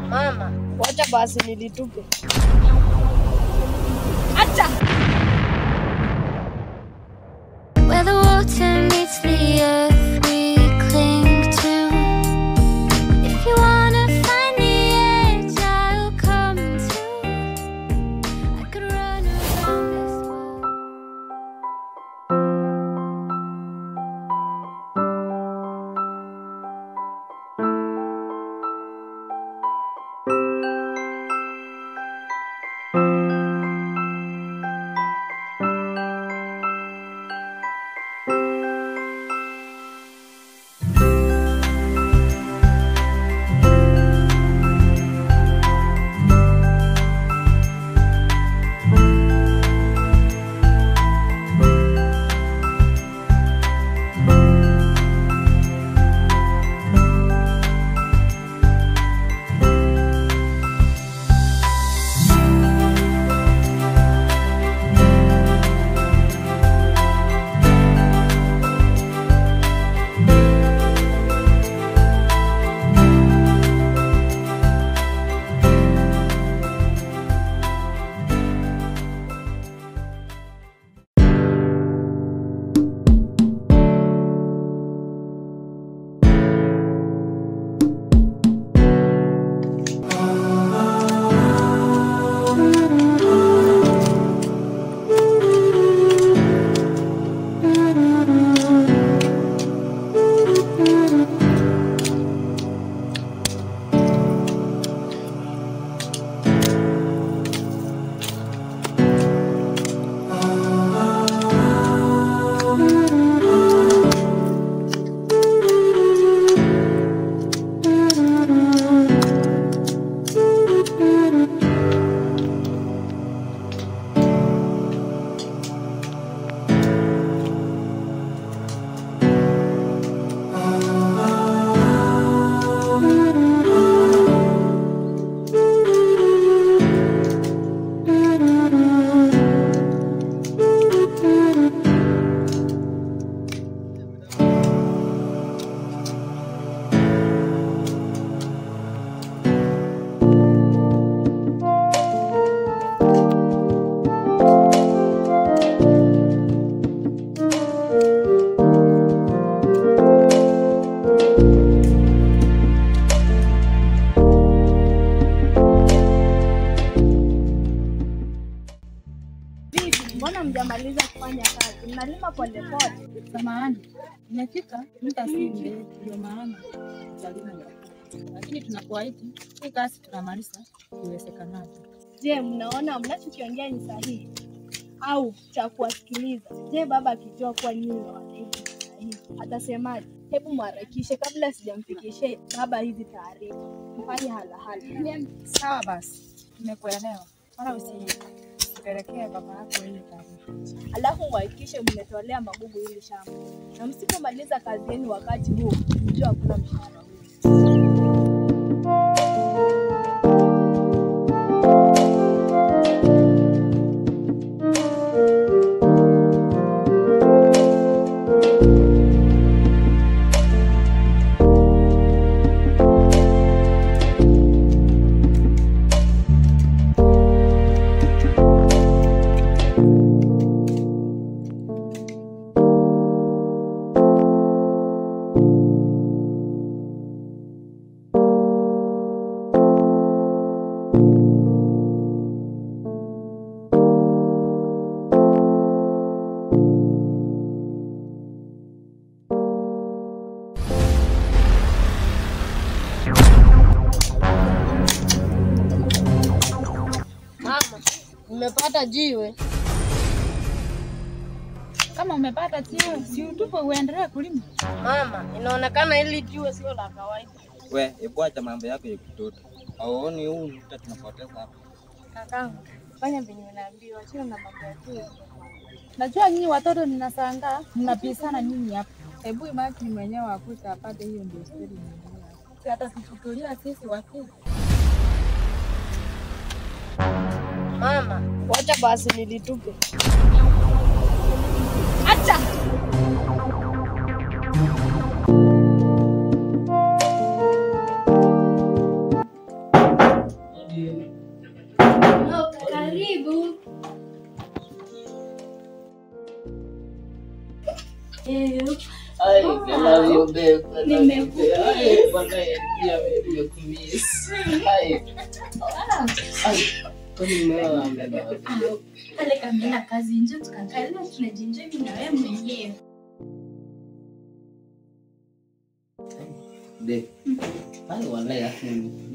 Mama, wacha basi nilitupe. Acha! Where the water meets the earth, we cling to. If you wanna find the edge, I'll come too. I could run around this world. Mbona mjamaliza kufanya kazi? Mnalima pole pole. Samahani, nimefika muda si mrefu ndio maana tutalima. Lakini tunakuahidi hii kazi tunamaliza iwezekanavyo. Je, mnaona mnachokiongea ni sahihi au cha kuwasikiliza? Je, baba akijua kuwa nyinyi wanaishi sahihi atasemaje? Hebu mharakishe kabla sijamfikishia baba hizi taarifa. Mfanye halahala. Sawa basi, nimekuelewa. Wala usipelekee baba yako ile taarifa. Alafu mhakikishe mmetolea magugu hili shamba. Na msipomaliza kazi yenu wakati huo, mjue hakuna mshahara. Umepata jiwe? Kama umepata jiwe, si utupe uendelee kulima. Mama, inaonekana hili jiwe sio la kawaida. We, hebu acha mambo yako ya kitoto. Hauoni huu mtu tunapoteza hapa? Kakangu, fanya venye unaambiwa, sio na mambo ya tu. Najua nyinyi watoto ninashangaa, mnapisana nyinyi hapa. Hebu imagine mwenyewe akuta apate hiyo ndio story nyingine. Si hata sichukulia sisi wakati. Mama, wacha basi nilitupe. Acha! babe. I love you, babe. I love you, babe. Ay, wallahi, pia nimekumiss. Ay. Kwani mama amebeba? Pale kamera kazi nje tukakaa leo tunajienjoy mimi na wewe mwenyewe. Babe. Ay, wallahi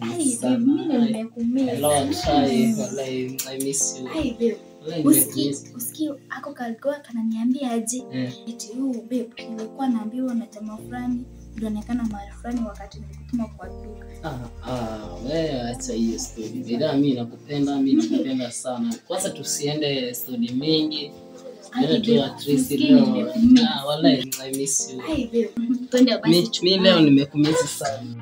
Ai, babe, mimi nimekumiss. Hello, Chai. Wallahi, I miss you. Ai, babe. Usikii ako kalikuwa kananiambia aje eti babe nilikuwa naambiwa na jamaa fulani ilionekana mahali fulani wakati nilikutuma kwa duka. Wewe acha hiyo story. Bila mimi nakupenda sana. Kwanza tusiende story mingi. Ndio at least leo. Wallahi I miss you. Ai babe, twende basi. Mimi leo nimekumiss sana.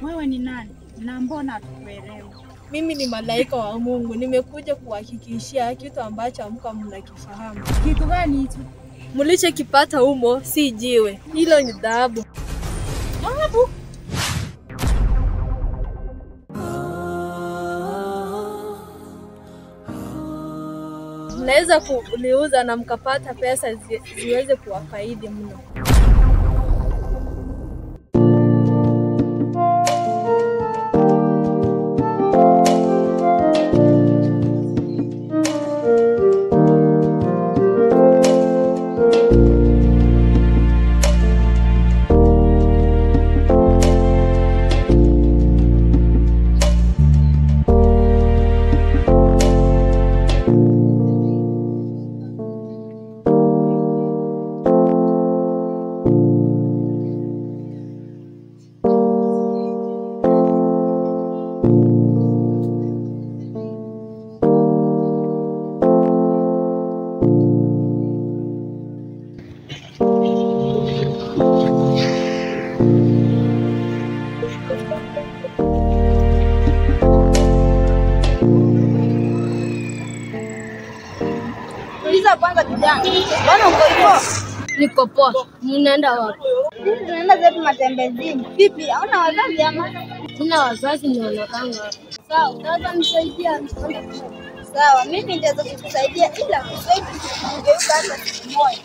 Wewe ni nani? Na mbona tukuelewe? Mimi ni malaika wa Mungu, nimekuja kuhakikishia kitu ambacho hamka mnakifahamu. Kitu gani hicho? Mlichokipata humo si jiwe, hilo ni dhahabu. Dhahabu? Mnaweza kuliuza na mkapata pesa ziweze kuwafaidi mno. Kwanza kijana. Bwana uko hivyo? Niko poa. Mnaenda wapi? Tunaenda zetu matembezini. Vipi? Hauna wazazi ama? Sina wazazi nionekanga hapa. Sawa, unaweza nisaidia? Sawa, mimi nitaweza kukusaidia ila kusaidia kugeuka hata siku moja.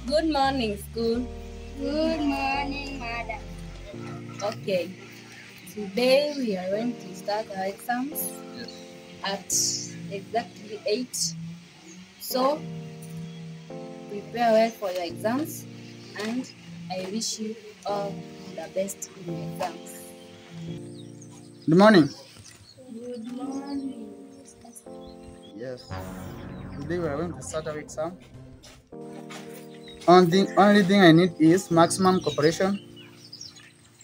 Good morning, school. Good morning, madam. Okay. Today we are going to start our exams at exactly 8. So prepare well for your exams and I wish you all the best in your exams. Good morning. Good morning. Yes. Today we are going to start our exam. Only thing I need is maximum cooperation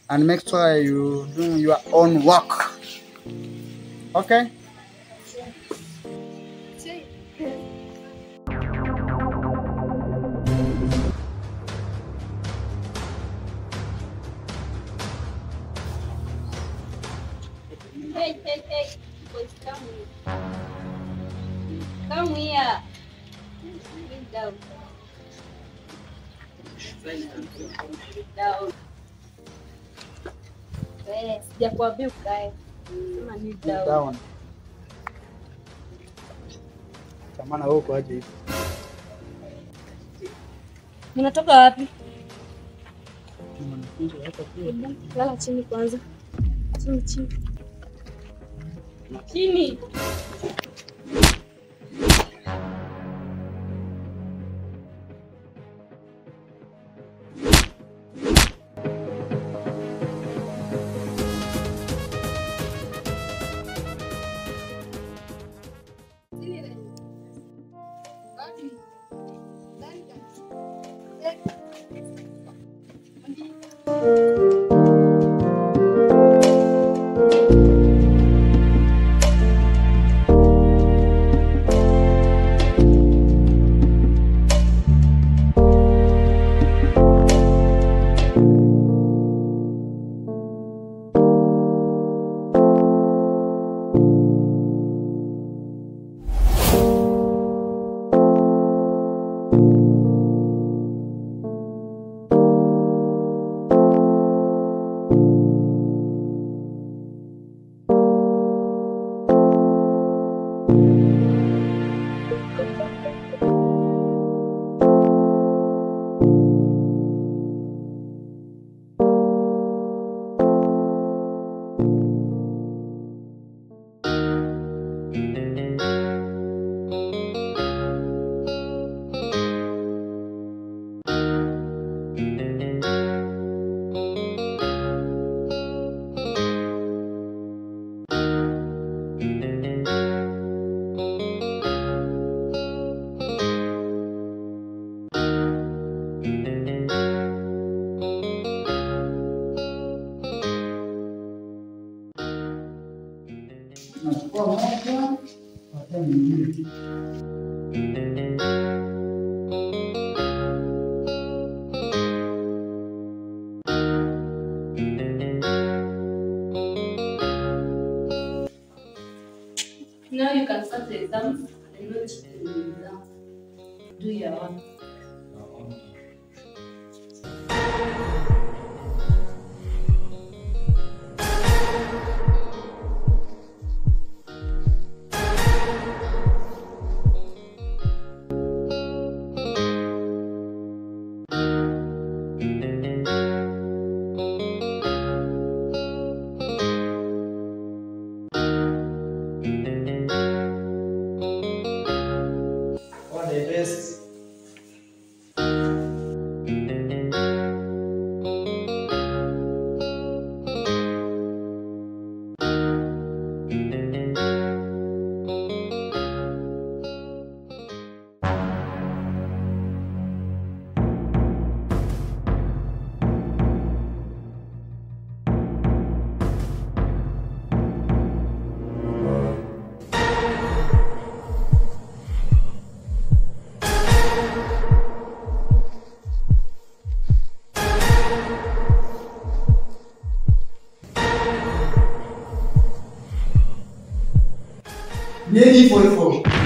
and make sure you do your own work. Okay? Hey, boys, come here. Come here. Sit down. Down. Sijakwambia ukae. Sema ni down. maana wewe uko aje hivi? Unatoka wapi? Ni mwanafunzi hapa pia. Lala chini kwanza. Chini. Chini. Now you can start the exams and not do your work. All the best. Nini 44?